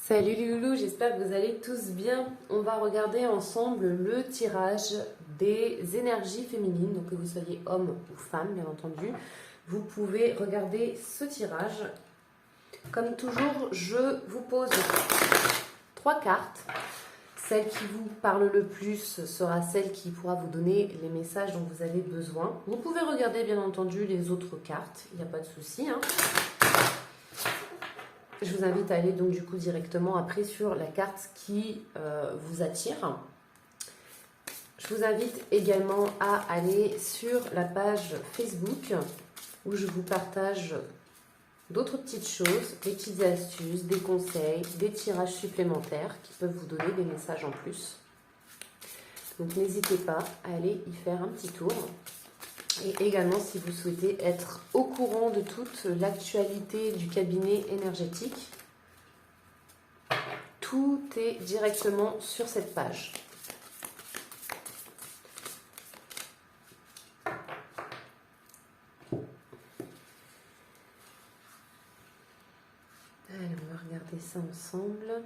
Salut les loulous, j'espère que vous allez tous bien. On va regarder ensemble le tirage des énergies féminines, donc que vous soyez homme ou femme bien entendu. Vous pouvez regarder ce tirage. Comme toujours, je vous pose 3 cartes. Celle qui vous parle le plus sera celle qui pourra vous donner les messages dont vous avez besoin. Vous pouvez regarder bien entendu les autres cartes, il n'y a pas de souci. Je vous invite à aller donc du coup directement après sur la carte qui vous attire. Je vous invite également à aller sur la page Facebook où je vous partage d'autres petites choses, des petites astuces, des conseils, des tirages supplémentaires qui peuvent vous donner des messages en plus. Donc n'hésitez pas à aller y faire un petit tour. Et également si vous souhaitez être au courant de toute l'actualité du cabinet énergétique, tout est directement sur cette page. Allez, on va regarder ça ensemble.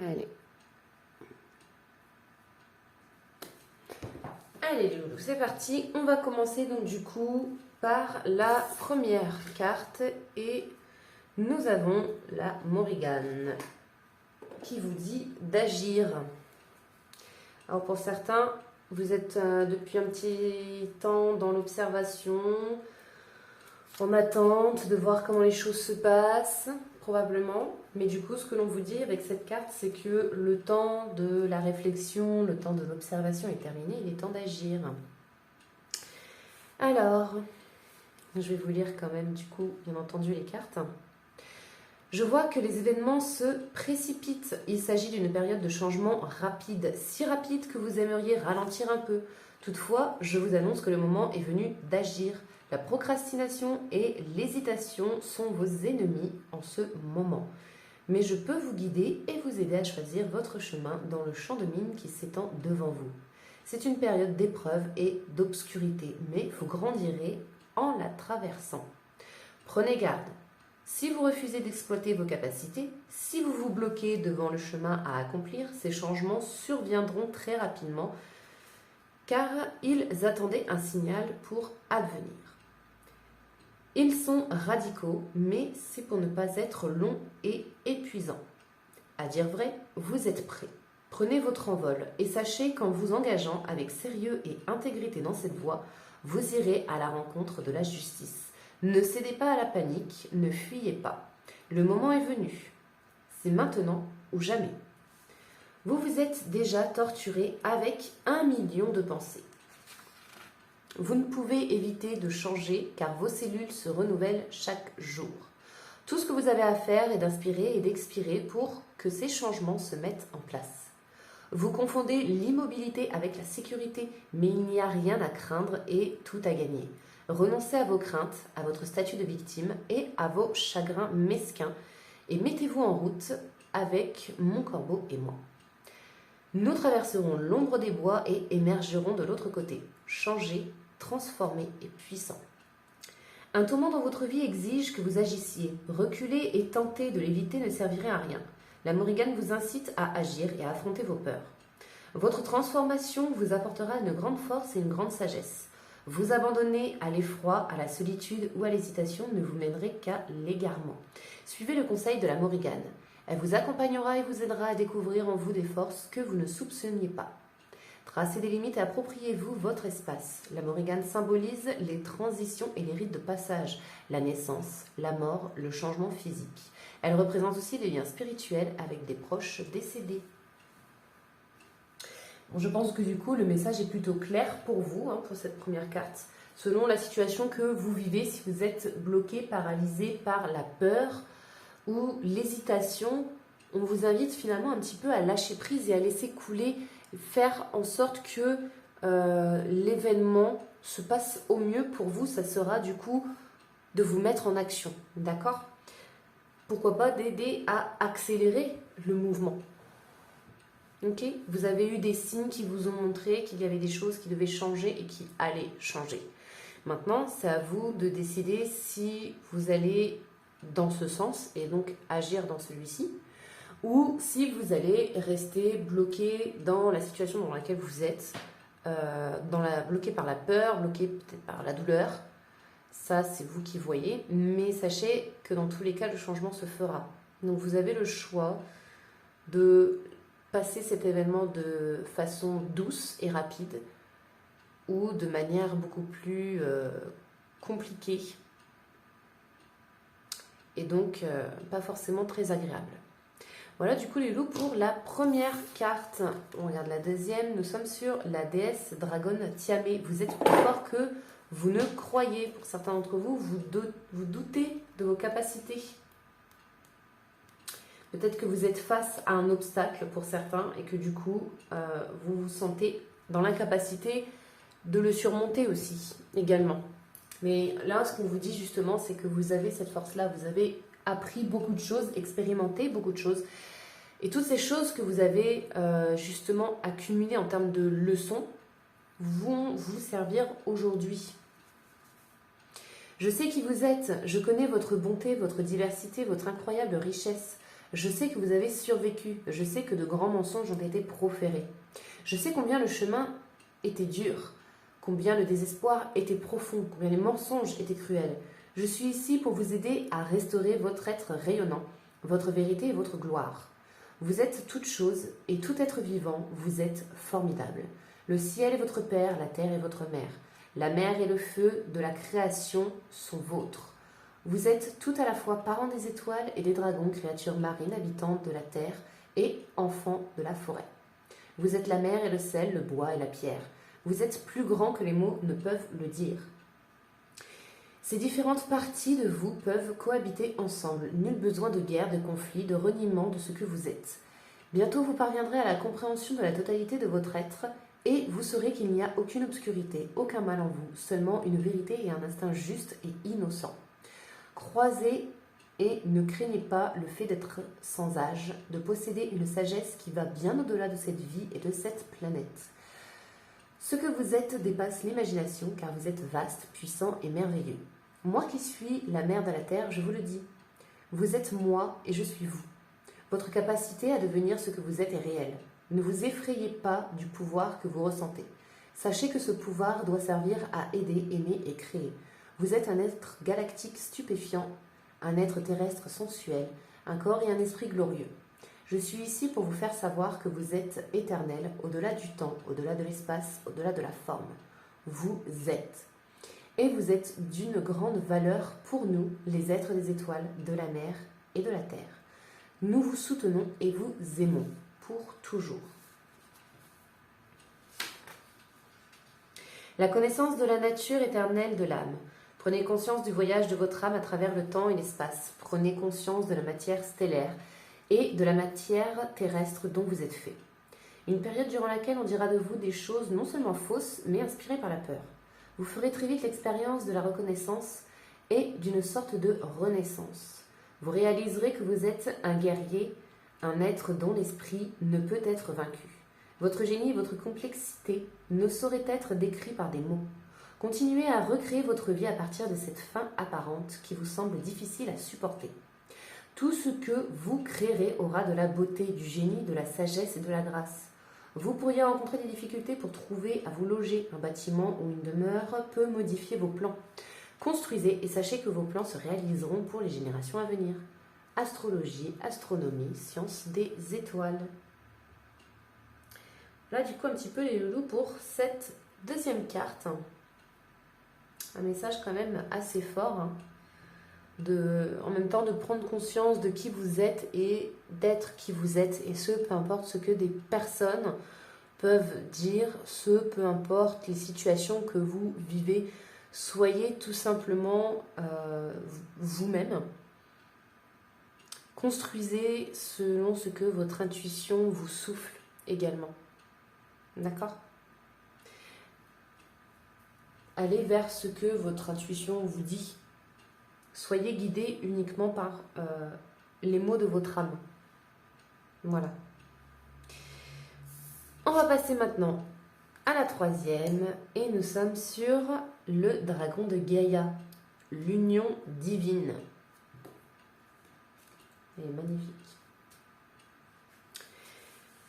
Allez. Allez les loulous, c'est parti. On va commencer donc du coup par la première carte et nous avons la Morrigan qui vous dit d'agir. Alors pour certains, vous êtes depuis un petit temps dans l'observation, en attente de voir comment les choses se passent, probablement. Mais du coup, ce que l'on vous dit avec cette carte, c'est que le temps de la réflexion, le temps de l'observation est terminé, il est temps d'agir. Alors, je vais vous lire quand même, du coup, bien entendu, les cartes. Je vois que les événements se précipitent. Il s'agit d'une période de changement rapide, si rapide que vous aimeriez ralentir un peu. Toutefois, je vous annonce que le moment est venu d'agir. La procrastination et l'hésitation sont vos ennemis en ce moment. Mais je peux vous guider et vous aider à choisir votre chemin dans le champ de mine qui s'étend devant vous. C'est une période d'épreuve et d'obscurité, mais vous grandirez en la traversant. Prenez garde. Si vous refusez d'exploiter vos capacités, si vous vous bloquez devant le chemin à accomplir, ces changements surviendront très rapidement car ils attendaient un signal pour advenir. Ils sont radicaux, mais c'est pour ne pas être longs et épuisants. À dire vrai, vous êtes prêts. Prenez votre envol et sachez qu'en vous engageant avec sérieux et intégrité dans cette voie, vous irez à la rencontre de la justice. Ne cédez pas à la panique, ne fuyez pas. Le moment est venu. C'est maintenant ou jamais. Vous vous êtes déjà torturé avec 1 million de pensées. Vous ne pouvez éviter de changer car vos cellules se renouvellent chaque jour. Tout ce que vous avez à faire est d'inspirer et d'expirer pour que ces changements se mettent en place. Vous confondez l'immobilité avec la sécurité, mais il n'y a rien à craindre et tout à gagner. Renoncez à vos craintes, à votre statut de victime et à vos chagrins mesquins et mettez-vous en route avec mon corbeau et moi. Nous traverserons l'ombre des bois et émergerons de l'autre côté, changés, transformés et puissants. Un tournant dans votre vie exige que vous agissiez. Reculer et tenter de l'éviter ne servirait à rien. La Morrigan vous incite à agir et à affronter vos peurs. Votre transformation vous apportera une grande force et une grande sagesse. Vous abandonner à l'effroi, à la solitude ou à l'hésitation ne vous mènerait qu'à l'égarement. Suivez le conseil de la Morrigan. Elle vous accompagnera et vous aidera à découvrir en vous des forces que vous ne soupçonniez pas. Tracez des limites et appropriez-vous votre espace. La Morrigan symbolise les transitions et les rites de passage, la naissance, la mort, le changement physique. Elle représente aussi les liens spirituels avec des proches décédés. Bon, je pense que du coup, le message est plutôt clair pour vous, hein, pour cette première carte. Selon la situation que vous vivez, si vous êtes bloqué, paralysé par la peur ou l'hésitation, on vous invite finalement un petit peu à lâcher prise et à laisser couler, faire en sorte que l'événement se passe au mieux pour vous. Ça sera du coup de vous mettre en action, d'accord? Pourquoi pas d'aider à accélérer le mouvement. Ok, vous avez eu des signes qui vous ont montré qu'il y avait des choses qui devaient changer et qui allaient changer. Maintenant, c'est à vous de décider si vous allez dans ce sens et donc agir dans celui-ci, ou si vous allez rester bloqué dans la situation dans laquelle vous êtes, bloqué par la peur, bloqué peut-être par la douleur. Ça, c'est vous qui voyez, mais sachez que dans tous les cas, le changement se fera. Donc vous avez le choix de passer cet événement de façon douce et rapide ou de manière beaucoup plus compliquée et donc pas forcément très agréable. Voilà du coup les loups pour la première carte. On regarde la deuxième, nous sommes sur la déesse dragonne Tiamé. Vous êtes plus fort que vous ne croyez. Pour certains d'entre vous, vous doutez de vos capacités. Peut-être que vous êtes face à un obstacle pour certains et que du coup, vous vous sentez dans l'incapacité de le surmonter aussi, également. Mais là, ce qu'on vous dit justement, c'est que vous avez cette force-là, vous avez appris beaucoup de choses, expérimenté beaucoup de choses. Et toutes ces choses que vous avez justement accumulées en termes de leçons vont vous servir aujourd'hui. Je sais qui vous êtes, je connais votre bonté, votre diversité, votre incroyable richesse. Je sais que vous avez survécu, je sais que de grands mensonges ont été proférés. Je sais combien le chemin était dur, combien le désespoir était profond, combien les mensonges étaient cruels. Je suis ici pour vous aider à restaurer votre être rayonnant, votre vérité et votre gloire. Vous êtes toute chose et tout être vivant, vous êtes formidable. Le ciel est votre père, la terre est votre mère. La mer et le feu de la création sont vôtres. Vous êtes tout à la fois parents des étoiles et des dragons, créatures marines habitantes de la terre et enfants de la forêt. Vous êtes la mer et le sel, le bois et la pierre. Vous êtes plus grand que les mots ne peuvent le dire. Ces différentes parties de vous peuvent cohabiter ensemble. Nul besoin de guerre, de conflit, de reniement de ce que vous êtes. Bientôt vous parviendrez à la compréhension de la totalité de votre être et vous saurez qu'il n'y a aucune obscurité, aucun mal en vous, seulement une vérité et un instinct juste et innocent. Croisez et ne craignez pas le fait d'être sans âge, de posséder une sagesse qui va bien au-delà de cette vie et de cette planète. Ce que vous êtes dépasse l'imagination car vous êtes vaste, puissant et merveilleux. Moi qui suis la mère de la terre, je vous le dis. Vous êtes moi et je suis vous. Votre capacité à devenir ce que vous êtes est réelle. Ne vous effrayez pas du pouvoir que vous ressentez. Sachez que ce pouvoir doit servir à aider, aimer et créer. Vous êtes un être galactique stupéfiant, un être terrestre sensuel, un corps et un esprit glorieux. Je suis ici pour vous faire savoir que vous êtes éternel, au-delà du temps, au-delà de l'espace, au-delà de la forme. Vous êtes. Et vous êtes d'une grande valeur pour nous, les êtres des étoiles, de la mer et de la terre. Nous vous soutenons et vous aimons pour toujours. La connaissance de la nature éternelle de l'âme. Prenez conscience du voyage de votre âme à travers le temps et l'espace. Prenez conscience de la matière stellaire et de la matière terrestre dont vous êtes fait. Une période durant laquelle on dira de vous des choses non seulement fausses, mais inspirées par la peur. Vous ferez très vite l'expérience de la reconnaissance et d'une sorte de renaissance. Vous réaliserez que vous êtes un guerrier, un être dont l'esprit ne peut être vaincu. Votre génie et votre complexité ne sauraient être décrits par des mots. Continuez à recréer votre vie à partir de cette fin apparente qui vous semble difficile à supporter. Tout ce que vous créerez aura de la beauté, du génie, de la sagesse et de la grâce. Vous pourriez rencontrer des difficultés pour trouver à vous loger. Un bâtiment ou une demeure peut modifier vos plans. Construisez et sachez que vos plans se réaliseront pour les générations à venir. Astrologie, astronomie, science des étoiles. Là, du coup, un petit peu les loulous pour cette deuxième carte. Un message quand même assez fort. En même temps, de prendre conscience de qui vous êtes et d'être qui vous êtes. Et ce, peu importe ce que des personnes peuvent dire ce, peu importe les situations que vous vivez. Soyez tout simplement vous-même. Construisez selon ce que votre intuition vous souffle également. D'accord ? Allez vers ce que votre intuition vous dit. Soyez guidé uniquement par les mots de votre âme. Voilà. On va passer maintenant à la troisième et nous sommes sur le dragon de Gaïa, l'union divine. Elle est magnifique.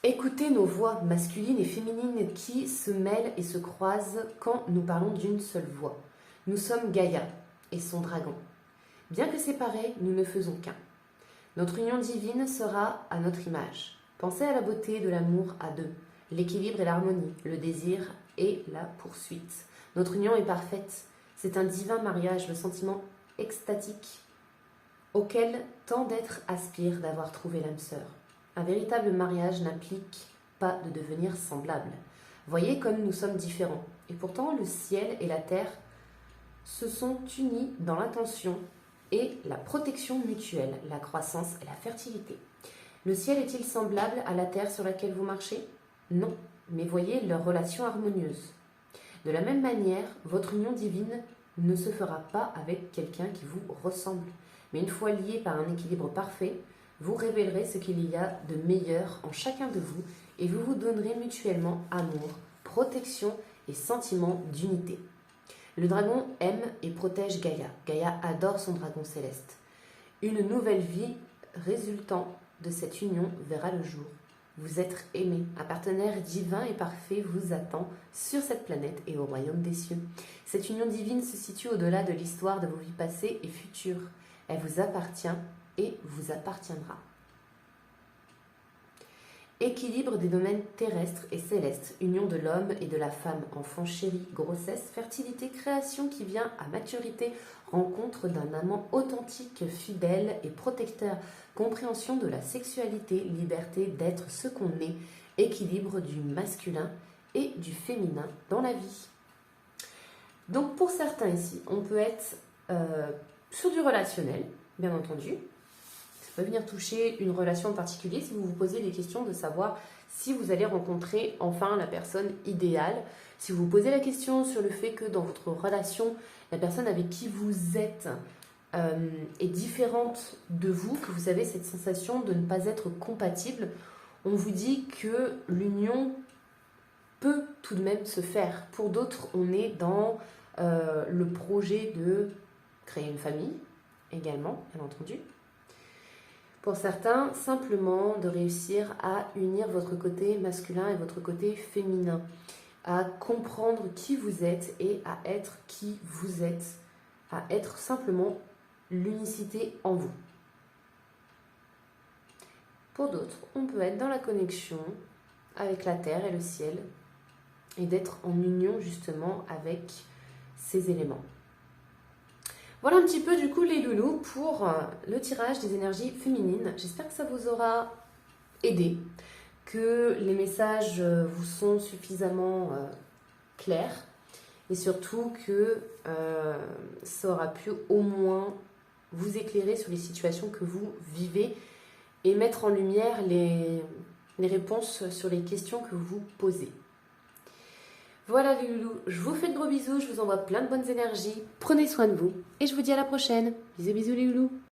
Écoutez nos voix masculines et féminines qui se mêlent et se croisent quand nous parlons d'une seule voix. Nous sommes Gaïa et son dragon. Bien que séparés, nous ne faisons qu'un. Notre union divine sera à notre image. Pensez à la beauté de l'amour à deux, l'équilibre et l'harmonie, le désir et la poursuite. Notre union est parfaite. C'est un divin mariage, le sentiment extatique auquel tant d'êtres aspirent d'avoir trouvé l'âme sœur. Un véritable mariage n'implique pas de devenir semblable. Voyez comme nous sommes différents. Et pourtant, le ciel et la terre se sont unis dans l'intention et la protection mutuelle, la croissance et la fertilité. Le ciel est-il semblable à la terre sur laquelle vous marchez ? Non, mais voyez leur relation harmonieuse. De la même manière, votre union divine ne se fera pas avec quelqu'un qui vous ressemble. Mais une fois liés par un équilibre parfait, vous révélerez ce qu'il y a de meilleur en chacun de vous et vous vous donnerez mutuellement amour, protection et sentiment d'unité. Le dragon aime et protège Gaïa. Gaïa adore son dragon céleste. Une nouvelle vie résultant de cette union verra le jour. Vous êtes aimé. Un partenaire divin et parfait vous attend sur cette planète et au royaume des cieux. Cette union divine se situe au-delà de l'histoire de vos vies passées et futures. Elle vous appartient et vous appartiendra. Équilibre des domaines terrestres et célestes, union de l'homme et de la femme, enfant chéri, grossesse, fertilité, création qui vient à maturité, rencontre d'un amant authentique, fidèle et protecteur, compréhension de la sexualité, liberté d'être ce qu'on est, équilibre du masculin et du féminin dans la vie. Donc pour certains ici, on peut être sur du relationnel, bien entendu. Ça peut venir toucher une relation en particulier si vous vous posez des questions de savoir si vous allez rencontrer enfin la personne idéale. Si vous vous posez la question sur le fait que dans votre relation, la personne avec qui vous êtes est différente de vous, que vous avez cette sensation de ne pas être compatible, on vous dit que l'union peut tout de même se faire. Pour d'autres, on est dans le projet de créer une famille, également, bien entendu. Pour certains, simplement de réussir à unir votre côté masculin et votre côté féminin, à comprendre qui vous êtes et à être qui vous êtes, à être simplement l'unicité en vous. Pour d'autres, on peut être dans la connexion avec la terre et le ciel et d'être en union justement avec ces éléments. Voilà un petit peu du coup les loulous pour le tirage des énergies féminines. J'espère que ça vous aura aidé, que les messages vous sont suffisamment clairs et surtout que ça aura pu au moins vous éclairer sur les situations que vous vivez et mettre en lumière les réponses sur les questions que vous vous posez. Voilà les loulous, je vous fais de gros bisous, je vous envoie plein de bonnes énergies, prenez soin de vous et je vous dis à la prochaine. Bisous bisous les loulous.